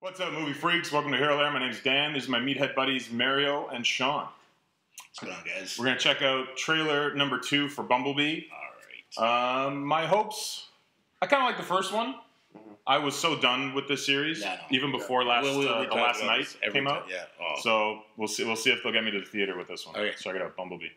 What's up, movie freaks? Welcome to Hero Lair. My name's Dan. These are my meathead buddies, Mario and Sean. What's going on, guys? We're going to check out trailer number 2 for Bumblebee. All right. My hopes, I kind of like the first one. I was so done with this series, even before the last night came out. Yeah. Oh. So we'll see if they'll get me to the theater with this one. Okay. Check it out, Bumblebee.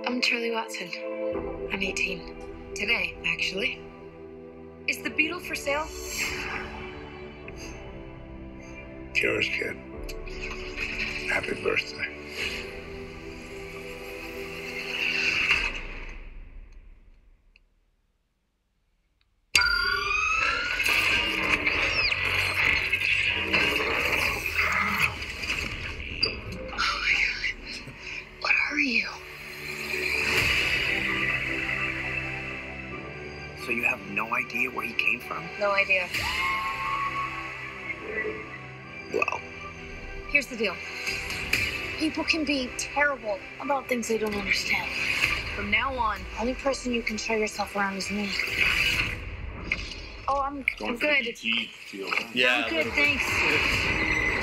I'm Charlie Watson. I'm 18. Today, actually. Is the Beetle for sale? It's yours, kid. Happy birthday. Oh my God. What are you? So you have no idea where he came from? No idea. Well, Here's the deal. People can be terrible about things they don't understand. From now on, the only person you can show yourself around is me. Oh, I'm Going for good. the ET feel. Yeah. I'm good, thanks.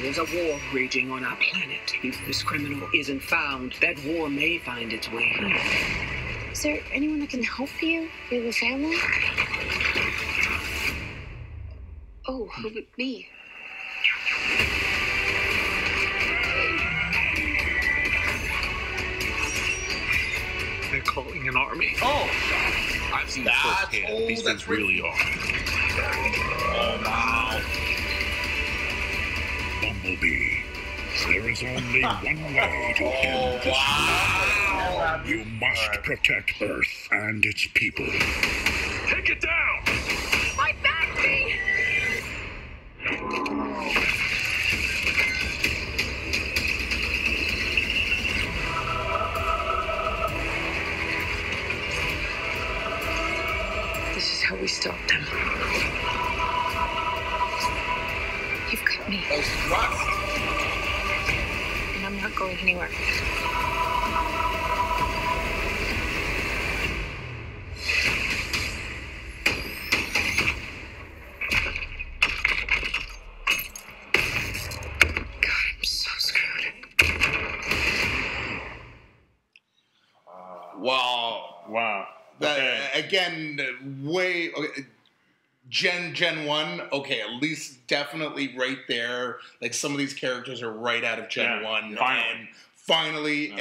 there's a war raging on our planet. If this criminal isn't found, that war may find its way here. Is there anyone that can help you? Do you have a family? Oh, who would me? They're calling an army. Oh. I've seen That's- firsthand. oh, These that's things really are. Oh, wow. Bumblebee. There is only one way to end this. Wow. You must protect Earth and its people. Take it down! My back, me! This is how we stop them. You've got me, Those thrust. and I'm not going anywhere. God, I'm so screwed. Wow. Wow. That, Okay. again, way okay, Gen 1. Okay, at least definitely right there. Like some of these characters are right out of Gen Yeah, 1. finally. And finally, Yeah.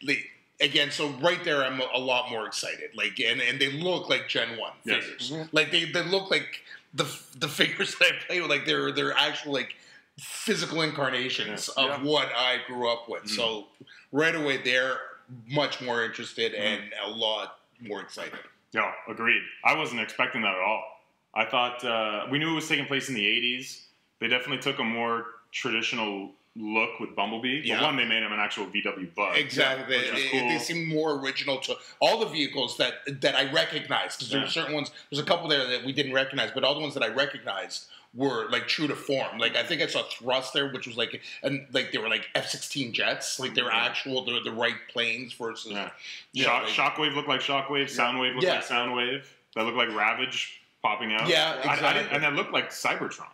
and again, so right there, I'm a lot more excited. Like, and they look like Gen 1 Yes. figures. Like they look like the figures that I played with. Like they're actual like physical incarnations Yeah. of what I grew up with. Mhm. So right away, they're much more interested and a lot more excited. Yeah, agreed. I wasn't expecting that at all. I thought we knew it was taking place in the 80s. They definitely took a more traditional look with Bumblebee. Yeah. But one, they made him an actual VW Bug. Exactly, Which was they, cool. they seem more original to all the vehicles that I recognized. Because there Yeah. are certain ones. There's a couple there that we didn't recognize, but all the ones that I recognized were like true to form. Like I think I saw Thrust there, which was like they were like F-16 jets. Like they were actual the right planes versus Yeah. yeah, like- Shockwave looked like Shockwave. Soundwave looked Yeah. like Soundwave. That looked like Ravage popping out. Yeah, I exactly. didn't, and that looked like Cybertron.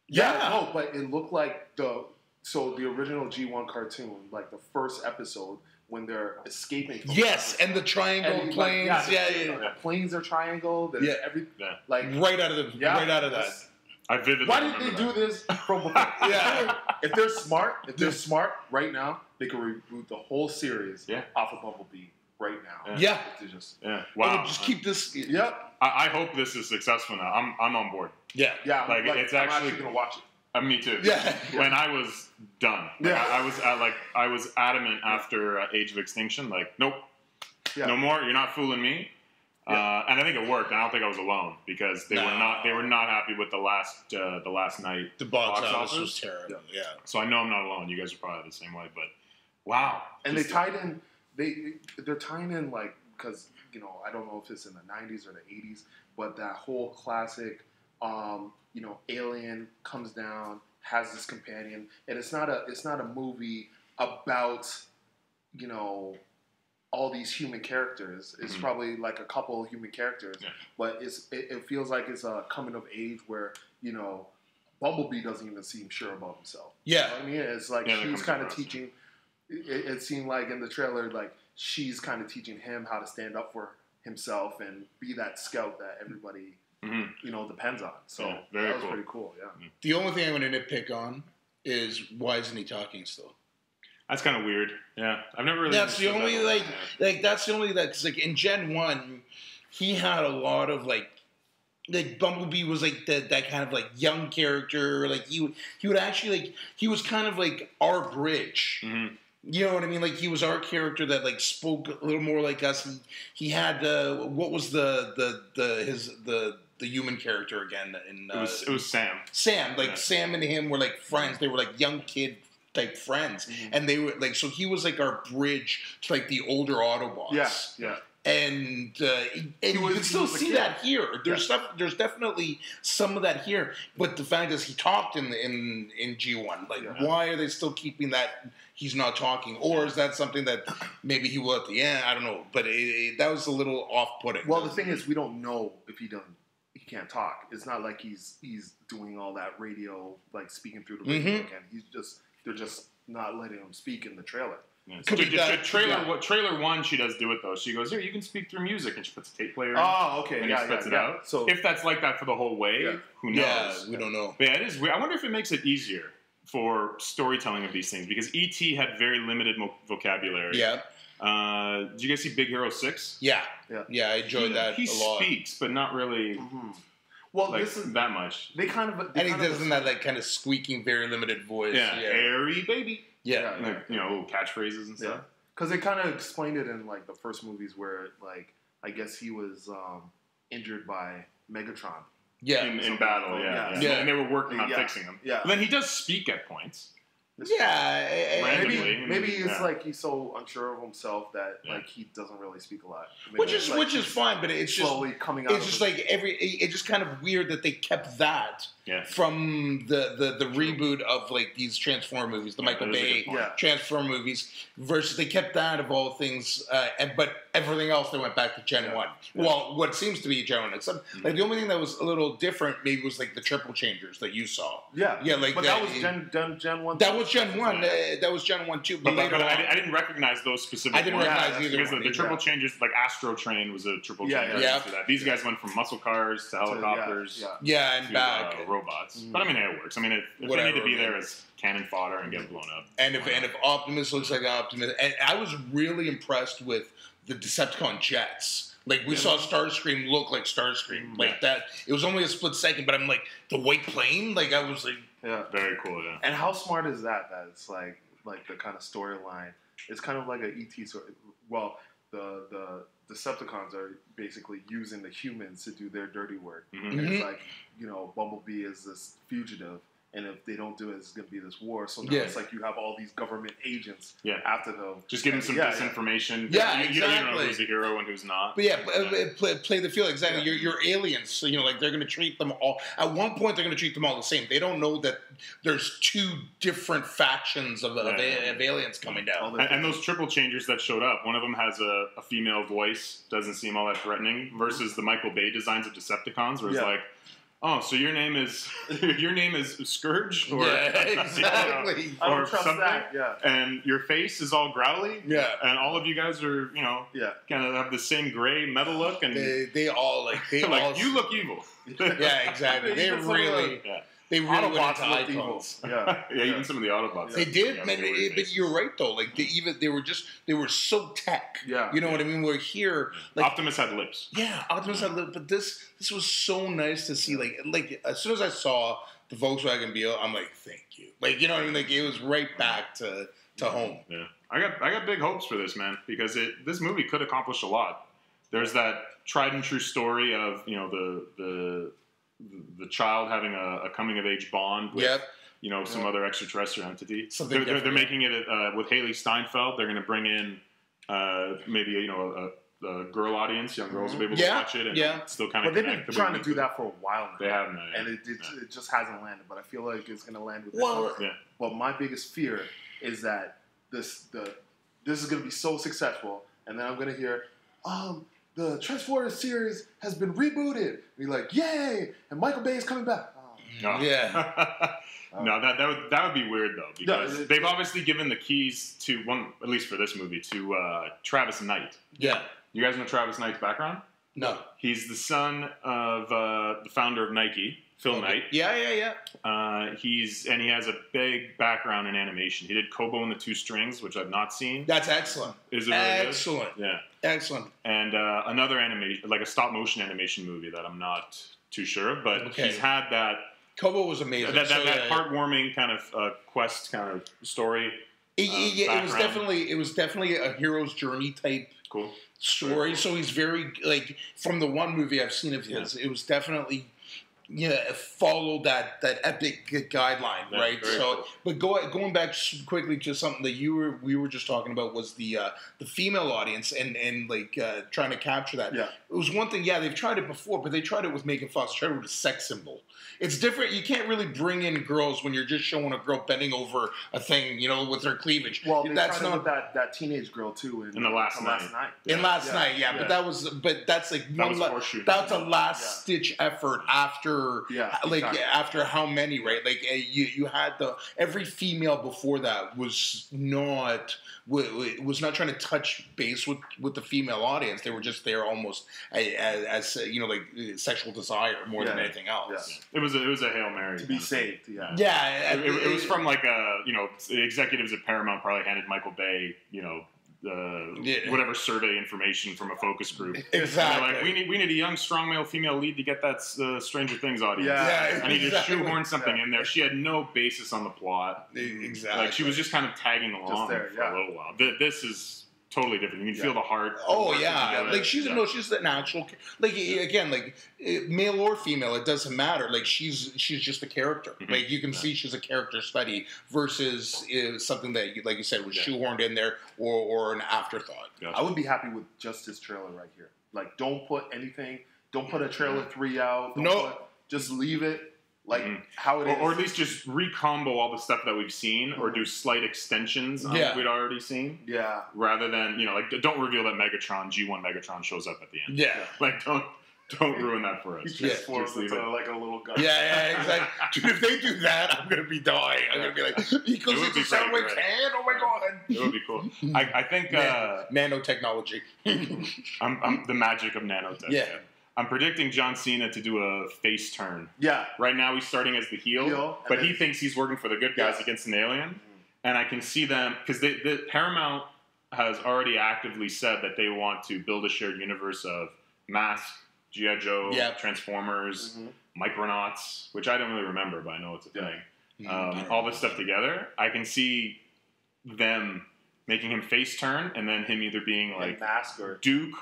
Yeah. No, but it looked like the original G1 cartoon, like the first episode when they're escaping. From Yes, and the triangle and planes. the planes are triangle. There's Yeah. every Yeah. like right out of the right out of that. that's- I vividly Why didn't remember they that. do this from before? Yeah. If they're smart right now, they could reboot the whole series Yeah. off of Bumblebee right now. Yeah. They just Yeah. Wow. Wow. Just keep this. yep. I hope this is successful now. I'm on board. Yeah. Yeah, Like, it's I'm actually- gonna watch it. Me too. Yeah. When I was done, like, Yeah. I was adamant after Age of Extinction. Like, nope, Yeah. no more. You're not fooling me. Yeah. And I think it worked. I don't think I was alone because they No. were not happy with the last night. The box Box office office? was terrible. Yeah. So I know I'm not alone. You guys are probably the same way. But wow, And they Just- tied in. They're tying in like because I don't know if it's in the 90s or the 80s, but that whole classic, alien comes down, has this companion, and it's not a movie about, all these human characters. It's probably like a couple of human characters, but it feels like it's a coming of age where, Bumblebee doesn't even seem sure about himself. Yeah. You know what I mean? It's like she's kind of teaching, it seemed like in the trailer, like she's kind of teaching him how to stand up for himself and be that scout that everybody, depends on. So that was pretty cool, yeah. The only thing I'm going to nitpick on is why isn't he talking still? That's kind of weird. Yeah, I've never really. That's the only that's the only because like in Gen 1, he had a lot of like Bumblebee was like that kind of like young character. Like he would actually like he was kind of like our bridge. Mm-hmm. You know what I mean? Like he was our character that like spoke a little more like us. He had what was the human character again? It was Sam. Sam, like Sam and him were like friends. They were like young kid type friends, and they were like so he was like our bridge to like the older Autobots. Yeah. And you can still see that here. There's stuff. There's definitely some of that here. But the fact is, he talked in G1. Like, why are they still keeping that? He's not talking, or is that something that maybe he will at the end? I don't know. But that was a little off-putting. Well, the thing is, we don't know if he can't talk. It's not like he's doing all that radio, like speaking through the radio again. They're just not letting him speak in the trailer. Yeah. Trailer 1, she does do it though. She goes, "Here, you can speak through music," and she puts a tape player in. Oh, okay, and he spits it out. So if that's like that for the whole way, who knows? Yeah, we don't know. But yeah, it is weird. I wonder if it makes it easier for storytelling of these things because E.T. had very limited vocabulary. Yeah. Did you guys see Big Hero 6? Yeah. I enjoyed that a lot. He speaks, but not really. Mm-hmm. Well, like, this is that much. They kind of and he does in that like kind of squeaking, very limited voice. Yeah, airy baby. Yeah, like, little catchphrases and stuff. Because they kind of explained it in like the first movies where like I guess he was injured by Megatron. Yeah, in battle. Yeah. And they were working on fixing him. Yeah, but then he does speak at points. Yeah, maybe it's like he's so unsure of himself that like he doesn't really speak a lot. Which is fine, but it's slowly just coming out. It's just like it's just kind of weird that they kept that from the reboot of like these Transformer movies, the Michael Bay Transformer movies, versus they kept that of all things, but everything else they went back to Gen 1. Well, what seems to be Gen 1, except like the only thing that was a little different maybe was like the triple changers that you saw. Yeah, like but that was Gen 1. That was Gen 1. That was Gen 1 too. But I didn't recognize those specific. I didn't recognize either because the triple changes, like Astro Train, was a triple change. Yeah. These guys went from muscle cars to helicopters. And to, back robots. But I mean, it works. I mean, if they need to be there as cannon fodder and get blown up. And if Optimus looks like Optimus, and I was really impressed with the Decepticon jets. Like, we saw Starscream look like Starscream. Like, that. It was only a split second, but I'm like, the white plane? Like, I was like... Yeah. Very cool, yeah. And how smart is that it's like the kind of storyline. It's kind of like an E.T. story. Well, the Decepticons are basically using the humans to do their dirty work. Mm-hmm. And it's like, Bumblebee is this fugitive. And if they don't do it, it's going to be this war. So now it's like you have all these government agents after them. Just giving some disinformation. Yeah, you don't know who's a hero and who's not. But play the field. Exactly. You're aliens. So, like they're going to treat them all. At one point, they're going to treat them all the same. They don't know that there's two different factions of aliens coming down. And those triple changers that showed up, one of them has a female voice, doesn't seem all that threatening, versus the Michael Bay designs of Decepticons, where it's like, oh, so your name is Scourge, or exactly, I don't or trust something, that. Yeah. And your face is all growly, and all of you guys are, kind of have the same gray metal look, and they all like you look evil. Yeah, exactly. They really. They really Autobots went into evil. icons. Even some of the Autobots. They did, man. But you're right though. Like they were so tech. Yeah. You know what I mean? We're here. Like, Optimus had lips. Yeah, Optimus had lips. But this was so nice to see. Like as soon as I saw the Volkswagen Beetle, I'm like, thank you. Like, you know what I mean? Like it was right back to home. Yeah. I got big hopes for this, man, because this movie could accomplish a lot. There's that tried and true story of the child having a coming of age bond with some other extraterrestrial entity. They're making it with Haley Steinfeld. They're going to bring in maybe a girl audience. Young girls will be able to watch it and still kind of. But they've been trying to do that for a while now. They have, and it just hasn't landed. But I feel like it's going to land with this. But my biggest fear is that this is going to be so successful, and then I'm going to hear, the Transformers series has been rebooted. And you're like, yay! And Michael Bay is coming back. No. Yeah. No, that would be weird though, because they've obviously given the keys to at least for this movie, to Travis Knight. Yeah. You guys know Travis Knight's background? No. He's the son of the founder of Nike, Phil Knight. Yeah. He has a big background in animation. He did Kobo and the Two Strings, which I've not seen. That's excellent. Is it really excellent? Good? Yeah. Excellent. And another animation, like a stop motion animation movie that I'm not too sure of, but he's had that. Kobo was amazing. That heartwarming kind of quest kind of story. It was definitely a hero's journey type story. Cool. So he's very from the one movie I've seen of his, it was definitely followed that epic guideline, right? So, cool. But going back quickly to something that we were just talking about was the female audience and trying to capture that. Yeah, it was one thing. Yeah, they've tried it before, but they tried it with Megan Fox. Tried it with a sex symbol. It's different. You can't really bring in girls when you're just showing a girl bending over a thing, with her cleavage. Well, that's not that teenage girl too in the Last Night. In Last Night, yeah. But that's like that's a last stitch effort after after how many, right? Like you had every female before that was not trying to touch base with the female audience. They were just there almost as sexual desire more than anything else. Yeah. It was a Hail Mary to be saved. Yeah. Yeah. It was from the executives at Paramount probably handed Michael Bay whatever survey information from a focus group. Exactly. Like, we need a young, strong male, female lead to get that Stranger Things audience. Yeah. I need to shoehorn something in there. She had no basis on the plot. Exactly. Like she was just kind of tagging along for a little while. This is totally different. You can feel the heart. Oh yeah, like she's an actual male or female, it doesn't matter. Like she's just a character. Mm-hmm. Like you can see she's a character study versus something that, like you said, was shoehorned in there or an afterthought. Gotcha. I would be happy with just this trailer right here. Like don't put anything. Don't put a trailer 3 out. Just leave it. Like how it is. Or at least just recombo all the stuff that we've seen or do slight extensions on what we'd already seen. Yeah. Rather than, don't reveal that G1 Megatron shows up at the end. Yeah. Like, don't ruin that for us. Just leave it. Like a little gun. Yeah, exactly. Dude, if they do that, I'm going to be dying. I'm going to be like, because it's a Soundwave can? Oh my God. It would be cool. I think... nanotechnology. I'm the magic of nanotech. Yeah. I'm predicting John Cena to do a face turn. Yeah. Right now he's starting as the heel but he thinks he's working for the good guys against an alien. Mm-hmm. And I can see them, because the Paramount has already actively said that they want to build a shared universe of Mask, G.I. Joe, Transformers, Micronauts, which I don't really remember, but I know it's a thing. All this stuff together. I can see them making him face turn and then him either being like Mask or Duke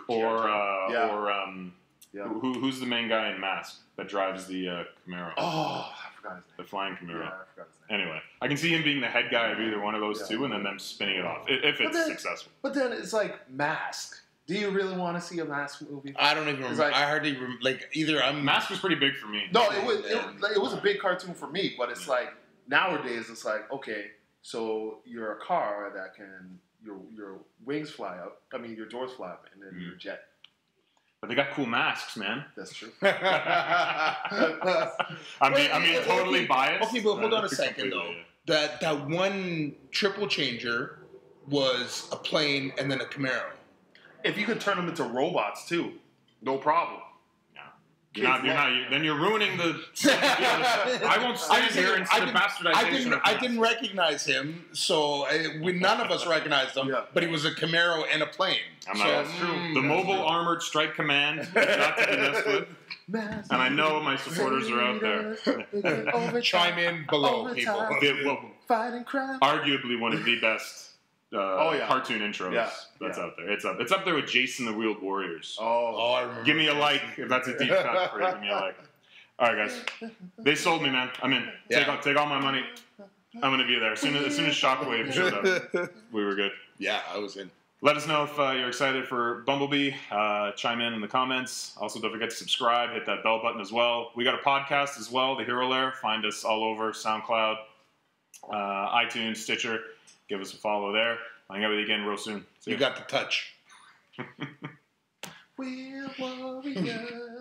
who's the main guy in Mask that drives the Camaro? Oh, I forgot his name. The flying Camaro. Yeah, I forgot his name. Anyway, I can see him being the head guy of either one of those two and then them spinning it off, if it's successful. But then it's like Mask. Do you really want to see a Mask movie? I don't even remember. I hardly either. Mask was pretty big for me. No, it was a big cartoon for me, but it's like nowadays it's like, okay, so you're a car that can your wings fly up. I mean, your doors fly up, and then your jet. But they got cool masks, man. That's true. I mean, totally biased. Okay, but hold on a second, though. That one triple changer was a plane and then a Camaro. If you could turn them into robots, too, no problem. Then you're ruining the... I won't stand here and say the bastardization. I didn't recognize him, so none of us recognized him, but he was a Camaro and a plane. That's true. The Mobile Armored Strike Command is not to be messed with. And I know my supporters are out there. Chime in below, people. Fighting crime. Arguably one of the best cartoon intros that's out there. It's up there with Jason the Wheeled Warriors. I remember. Give me a like if that's a deep cut for you. Give me a like. All right, guys. They sold me, man. I'm in. Take all my money. I'm gonna be there as soon as Shockwave showed up. We were good. Yeah, I was in. Let us know if you're excited for Bumblebee. Chime in the comments. Also, don't forget to subscribe. Hit that bell button as well. We got a podcast as well, The Hero Lair. Find us all over SoundCloud, iTunes, Stitcher. Give us a follow there. I'll hang out with you again real soon. You got the touch. We're warriors.